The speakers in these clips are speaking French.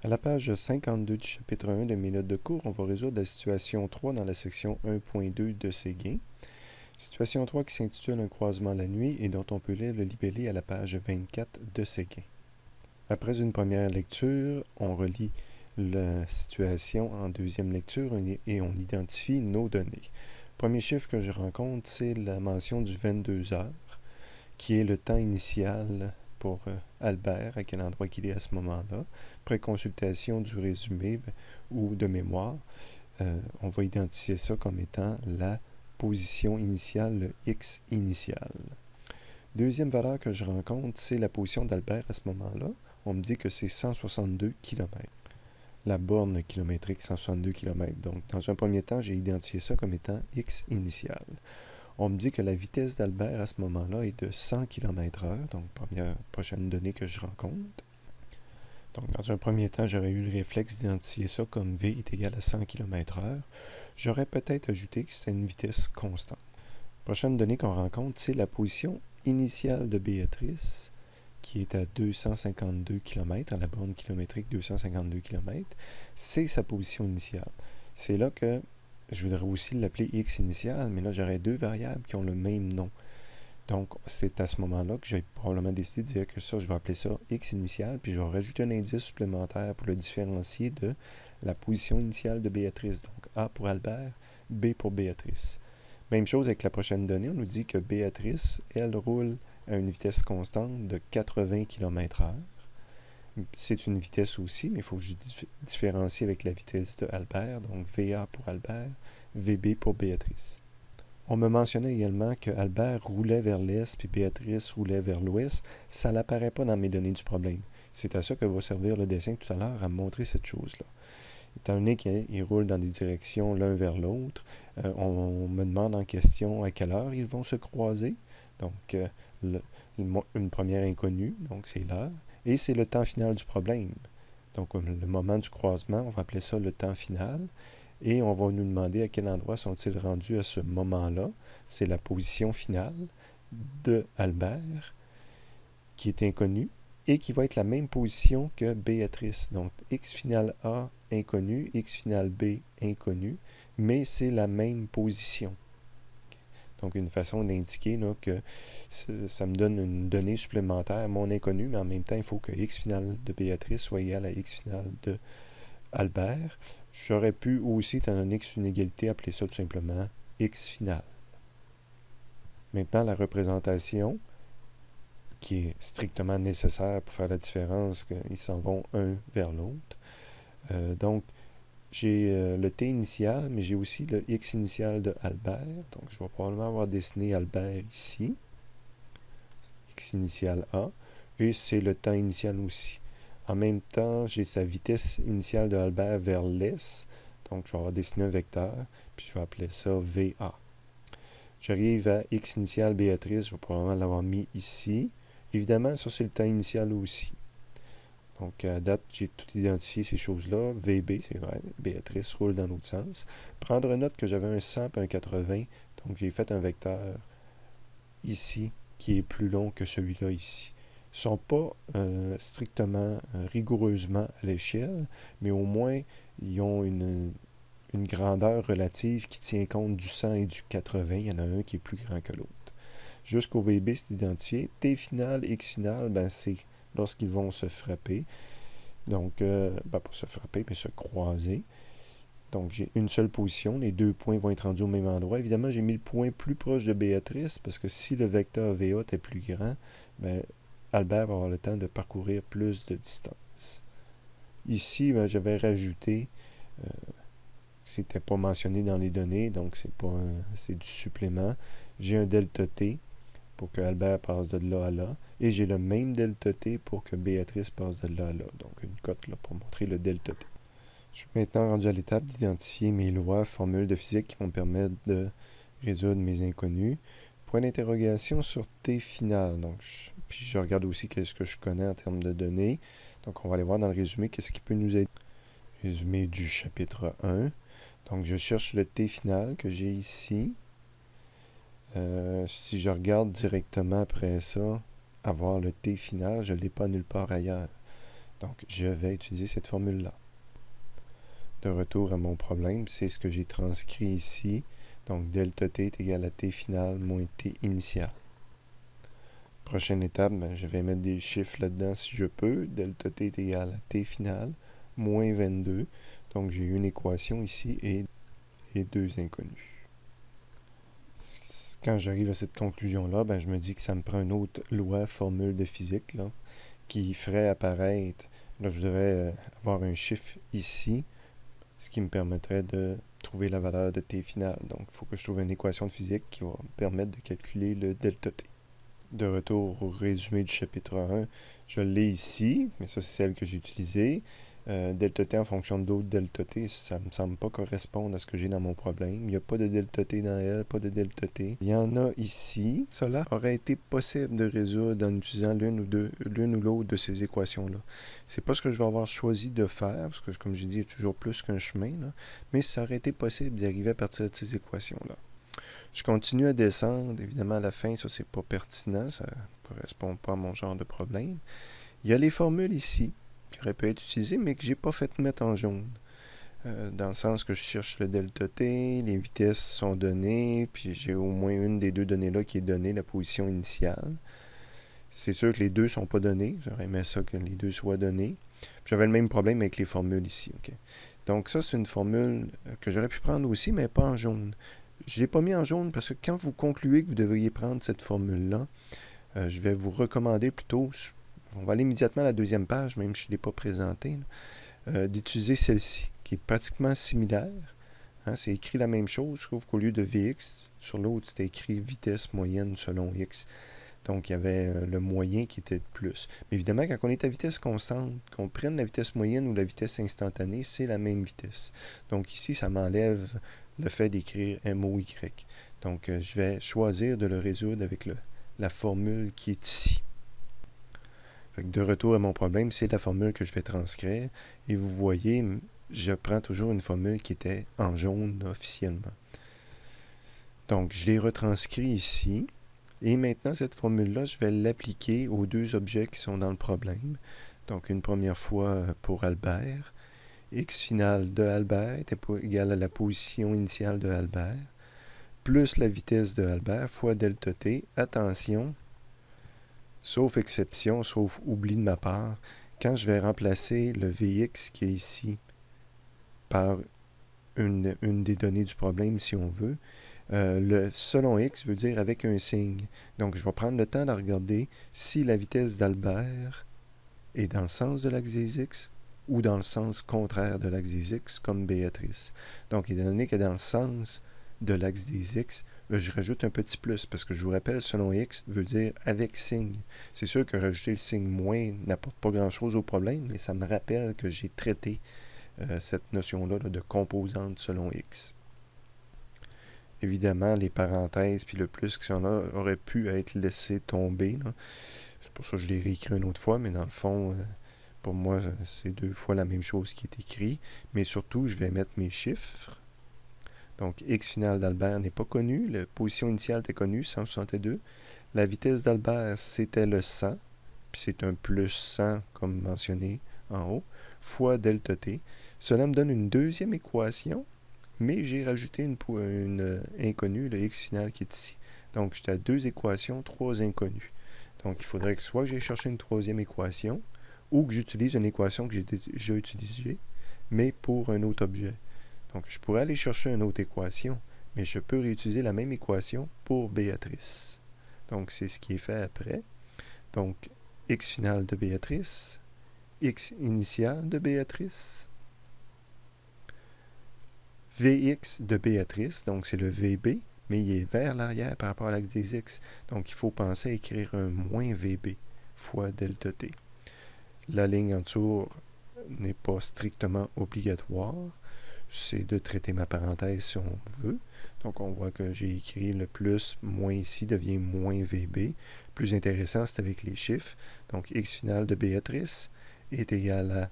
À la page 52 du chapitre 1 de mes notes de cours, on va résoudre la situation 3 dans la section 1.2 de Séguin. Situation 3 qui s'intitule Un croisement la nuit et dont on peut lire le libellé à la page 24 de Séguin. Après une première lecture, on relit la situation en deuxième lecture et on identifie nos données. Le premier chiffre que je rencontre, c'est la mention du 22 heures, qui est le temps initial pour Albert, à quel endroit qu'il est à ce moment-là. Après consultation du résumé ou de mémoire, on va identifier ça comme étant la position initiale, le x initial. Deuxième valeur que je rencontre, c'est la position d'Albert à ce moment-là. On me dit que c'est 162 km. La borne kilométrique, 162 km. Donc, dans un premier temps, j'ai identifié ça comme étant x initial. On me dit que la vitesse d'Albert à ce moment-là est de 100 km/h, donc prochaine donnée que je rencontre. Donc, dans un premier temps, j'aurais eu le réflexe d'identifier ça comme v est égal à 100 km/h. J'aurais peut-être ajouté que c'était une vitesse constante. Prochaine donnée qu'on rencontre, c'est la position initiale de Béatrice, qui est à 252 km, à la borne kilométrique 252 km. C'est sa position initiale. C'est là que je voudrais aussi l'appeler x initial, mais là, j'aurais deux variables qui ont le même nom. Donc, c'est à ce moment-là que j'ai probablement décidé de dire que ça, je vais appeler ça x initial, puis je vais rajouter un indice supplémentaire pour le différencier de la position initiale de Béatrice. Donc, A pour Albert, B pour Béatrice. Même chose avec la prochaine donnée, on nous dit que Béatrice, elle, roule à une vitesse constante de 80 km/h. C'est une vitesse aussi, mais il faut que je différencie avec la vitesse de Albert, donc VA pour Albert, VB pour Béatrice. On me mentionnait également que Albert roulait vers l'est puis Béatrice roulait vers l'ouest. Ça n'apparaît pas dans mes données du problème. C'est à ça que va servir le dessin tout à l'heure, à montrer cette chose-là. Étant donné qu'ils roulent dans des directions l'un vers l'autre, on me demande en question à quelle heure ils vont se croiser. Donc, une première inconnue, donc c'est l'heure, et c'est le temps final du problème. Donc, le moment du croisement, on va appeler ça le temps final, et on va nous demander à quel endroit sont-ils rendus à ce moment-là. C'est la position finale de Albert, qui est inconnue, et qui va être la même position que Béatrice. Donc, x final A inconnu, x final B inconnu, mais c'est la même position. Donc, une façon d'indiquer là, que ça me donne une donnée supplémentaire, mon inconnu, mais en même temps, il faut que x final de Béatrice soit égal à x final de Albert. J'aurais pu aussi, étant donné que c'est une égalité, appeler ça tout simplement x final. Maintenant, la représentation, qui est strictement nécessaire pour faire la différence, qu'ils s'en vont un vers l'autre. Donc, j'ai le t initial, mais j'ai aussi le x initial de Albert. Donc, je vais probablement avoir dessiné Albert ici. X initial A. Et c'est le temps initial aussi. En même temps, j'ai sa vitesse initiale de Albert vers l'est. Donc, je vais avoir dessiné un vecteur. Puis, je vais appeler ça VA. J'arrive à x initial Béatrice. Je vais probablement l'avoir mis ici. Évidemment, ça, c'est le temps initial aussi. Donc, à date, j'ai tout identifié ces choses-là. VB, c'est vrai, Béatrice roule dans l'autre sens. Prendre note que j'avais un 100 et un 80. Donc, j'ai fait un vecteur ici qui est plus long que celui-là ici. Ils ne sont pas strictement, rigoureusement à l'échelle, mais au moins, ils ont une grandeur relative qui tient compte du 100 et du 80. Il y en a un qui est plus grand que l'autre. Jusqu'au VB, c'est identifié. T final, X final, ben, c'est lorsqu'ils vont se frapper. Donc, pas se frapper, mais se croiser. Donc, j'ai une seule position. Les deux points vont être rendus au même endroit. Évidemment, j'ai mis le point plus proche de Béatrice, parce que si le vecteur VA est plus grand, ben, Albert va avoir le temps de parcourir plus de distance. Ici, ben, j'avais rajouté, c'était pas mentionné dans les données, donc c'est du supplément. J'ai un delta T pour que Albert passe de là à là. Et j'ai le même delta T pour que Béatrice passe de là à là. Donc, une cote là, pour montrer le delta T. Je suis maintenant rendu à l'étape d'identifier mes lois, formules de physique qui vont me permettre de résoudre mes inconnus. Point d'interrogation sur T final. Donc, puis je regarde aussi qu'est-ce que je connais en termes de données. Donc, on va aller voir dans le résumé qu'est-ce qui peut nous aider. Résumé du chapitre 1. Donc, je cherche le T final que j'ai ici. Si je regarde directement après ça, avoir le T final, je ne l'ai pas nulle part ailleurs. Donc, je vais utiliser cette formule-là. De retour à mon problème, c'est ce que j'ai transcrit ici. Donc, delta t est égal à t final moins t initial. Prochaine étape, je vais mettre des chiffres là-dedans si je peux. Delta t est égal à t final moins 22. Donc, j'ai une équation ici et deux inconnus. Quand j'arrive à cette conclusion-là, je me dis que ça me prend une autre loi, formule de physique, là, qui ferait apparaître, là je voudrais avoir un chiffre ici, ce qui me permettrait de trouver la valeur de t final. Donc, il faut que je trouve une équation de physique qui va me permettre de calculer le delta t. De retour au résumé du chapitre 1, je l'ai ici, mais ça c'est celle que j'ai utilisée. Delta t en fonction d'autres delta t, ça ne me semble pas correspondre à ce que j'ai dans mon problème. Il n'y a pas de delta t dans L, pas de delta t. Il y en a ici. Cela aurait été possible de résoudre en utilisant l'une ou l'autre de ces équations-là. C'est pas ce que je vais avoir choisi de faire, parce que comme j'ai dit, il y a toujours plus qu'un chemin, là, mais ça aurait été possible d'y arriver à partir de ces équations-là. Je continue à descendre. Évidemment, à la fin, ça, c'est pas pertinent. Ça ne correspond pas à mon genre de problème. Il y a les formules ici qui auraient pu être utilisées, mais que j'ai pas fait mettre en jaune. Dans le sens que je cherche le delta t, les vitesses sont données, puis j'ai au moins une des deux données-là qui est donnée, la position initiale. C'est sûr que les deux ne sont pas donnés. J'aurais aimé ça que les deux soient donnés. J'avais le même problème avec les formules ici. Okay? Donc ça, c'est une formule que j'aurais pu prendre aussi, mais pas en jaune. Je ne l'ai pas mis en jaune parce que quand vous concluez que vous devriez prendre cette formule-là, je vais vous recommander plutôt, on va aller immédiatement à la deuxième page, même si je ne l'ai pas présentée, d'utiliser celle-ci, qui est pratiquement similaire. Hein, c'est écrit la même chose, sauf qu'au lieu de Vx, sur l'autre, c'était écrit vitesse moyenne selon x. Donc, il y avait le moyen qui était de plus. Mais évidemment, quand on est à vitesse constante, qu'on prenne la vitesse moyenne ou la vitesse instantanée, c'est la même vitesse. Donc ici, ça m'enlève le fait d'écrire MOY. Donc, je vais choisir de le résoudre avec la formule qui est ici. Fait que de retour à mon problème, c'est la formule que je vais transcrire. Et vous voyez, je prends toujours une formule qui était en jaune officiellement. Donc, je l'ai retranscrit ici. Et maintenant, cette formule-là, je vais l'appliquer aux deux objets qui sont dans le problème. Donc, une première fois pour Albert. X final de Albert est égal à la position initiale de Albert, plus la vitesse de Albert fois delta t. Attention, sauf exception, sauf oubli de ma part, quand je vais remplacer le Vx qui est ici par une des données du problème, si on veut, le selon x veut dire avec un signe. Donc, je vais prendre le temps de regarder si la vitesse d'Albert est dans le sens de l'axe des x ou dans le sens contraire de l'axe des x, comme Béatrice. Donc, étant donné qu'elle est dans le sens de l'axe des x, je rajoute un petit plus, parce que je vous rappelle, selon x veut dire avec signe. C'est sûr que rajouter le signe moins n'apporte pas grand-chose au problème, mais ça me rappelle que j'ai traité cette notion-là de composante selon x. Évidemment, les parenthèses puis le plus qui sont là auraient pu être laissés tomber. C'est pour ça que je l'ai réécrit une autre fois, mais dans le fond, pour moi, c'est deux fois la même chose qui est écrit. Mais surtout, je vais mettre mes chiffres. Donc, x final d'Albert n'est pas connu. La position initiale était connue, 162. La vitesse d'Albert, c'était le 100. Puis c'est un plus 100, comme mentionné en haut, fois delta t. Cela me donne une deuxième équation, mais j'ai rajouté une inconnue, le x final qui est ici. Donc, j'étais à deux équations, trois inconnues. Donc, il faudrait que soit que j'aille chercher une troisième équation, ou que j'utilise une équation que j'ai déjà utilisée, mais pour un autre objet. Donc, je pourrais aller chercher une autre équation, mais je peux réutiliser la même équation pour Béatrice. Donc, c'est ce qui est fait après. Donc, x final de Béatrice, x initial de Béatrice, Vx de Béatrice, donc c'est le VB, mais il est vers l'arrière par rapport à l'axe des X. Donc, il faut penser à écrire un moins VB fois delta t. La ligne en dessous n'est pas strictement obligatoire. C'est de traiter ma parenthèse si on veut. Donc, on voit que j'ai écrit le plus, moins ici devient moins VB. Plus intéressant, c'est avec les chiffres. Donc, x final de Béatrice est égal à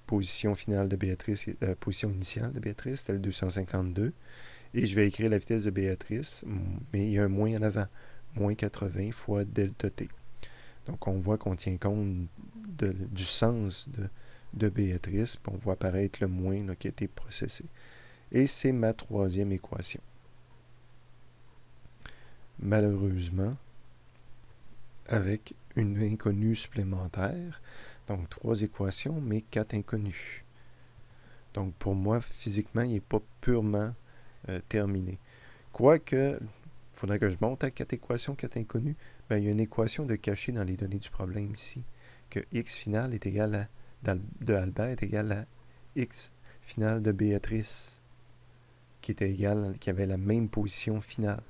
position finale de Béatrice, position initiale de Béatrice, c'était le 252. Et je vais écrire la vitesse de Béatrice, mais il y a un moins en avant. Moins 80 fois delta t. Donc, on voit qu'on tient compte du sens de Béatrice, puis on voit apparaître le moins là, qui a été processé. Et c'est ma troisième équation. Malheureusement, avec une inconnue supplémentaire, donc 3 équations, mais 4 inconnues. Donc, pour moi, physiquement, il n'est pas purement terminé. Quoique, il faudrait que je monte à 4 équations, 4 inconnues. Ben, il y a une équation de cachée dans les données du problème ici, que x final est égal de Albert est égal à x final de Béatrice, qui avait la même position finale.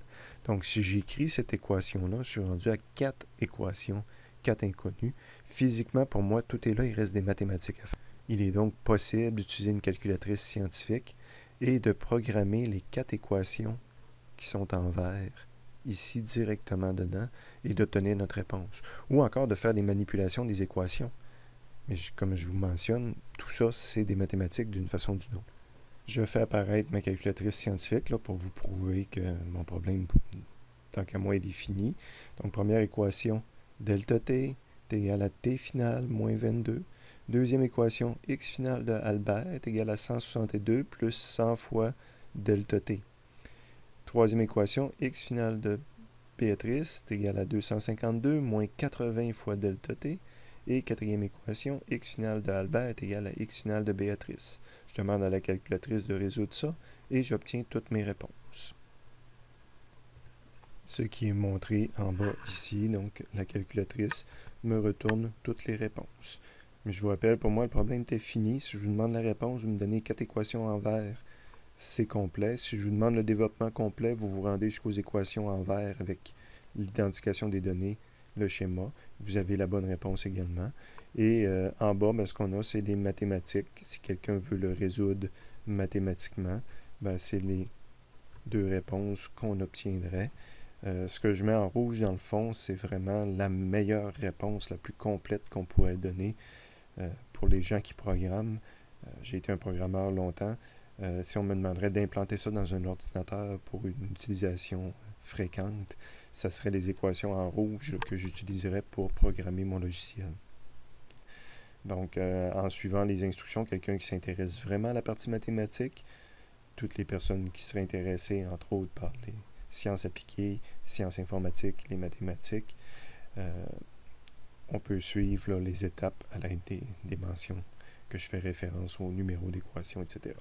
Donc, si j'écris cette équation-là, je suis rendu à 4 équations, 4 inconnues. Physiquement, pour moi, tout est là, il reste des mathématiques à faire. Il est donc possible d'utiliser une calculatrice scientifique et de programmer les 4 équations qui sont en vert, ici directement dedans, et d'obtenir notre réponse. Ou encore de faire des manipulations des équations. Mais comme je vous mentionne, tout ça, c'est des mathématiques d'une façon ou d'une autre. Je fais apparaître ma calculatrice scientifique là, pour vous prouver que mon problème, tant qu'à moi, est défini. Donc, première équation, delta t est égal à t final moins 22. Deuxième équation, x final de Albert est égal à 162 plus 100 fois delta t. Troisième équation, x final de Béatrice est égal à 252 moins 80 fois delta t. Et quatrième équation, x final de Albert est égal à x final de Béatrice. Je demande à la calculatrice de résoudre ça et j'obtiens toutes mes réponses. Ce qui est montré en bas ici, donc la calculatrice me retourne toutes les réponses. Mais je vous rappelle, pour moi, le problème était fini. Si je vous demande la réponse, vous me donnez 4 équations en vert, c'est complet. Si je vous demande le développement complet, vous vous rendez jusqu'aux équations en vert avec l'identification des données, le schéma. Vous avez la bonne réponse également. Et en bas, ben, ce qu'on a, c'est des mathématiques. Si quelqu'un veut le résoudre mathématiquement, ben, c'est les 2 réponses qu'on obtiendrait. Ce que je mets en rouge, dans le fond, c'est vraiment la meilleure réponse, la plus complète qu'on pourrait donner pour les gens qui programment. J'ai été un programmeur longtemps. Si on me demanderait d'implanter ça dans un ordinateur pour une utilisation fréquente, ça serait les équations en rouge que j'utiliserais pour programmer mon logiciel. Donc, en suivant les instructions, quelqu'un qui s'intéresse vraiment à la partie mathématique, toutes les personnes qui seraient intéressées, entre autres, par les sciences appliquées, sciences informatiques, les mathématiques, on peut suivre là, les étapes à l'aide des mentions que je fais référence au numéro d'équation, etc.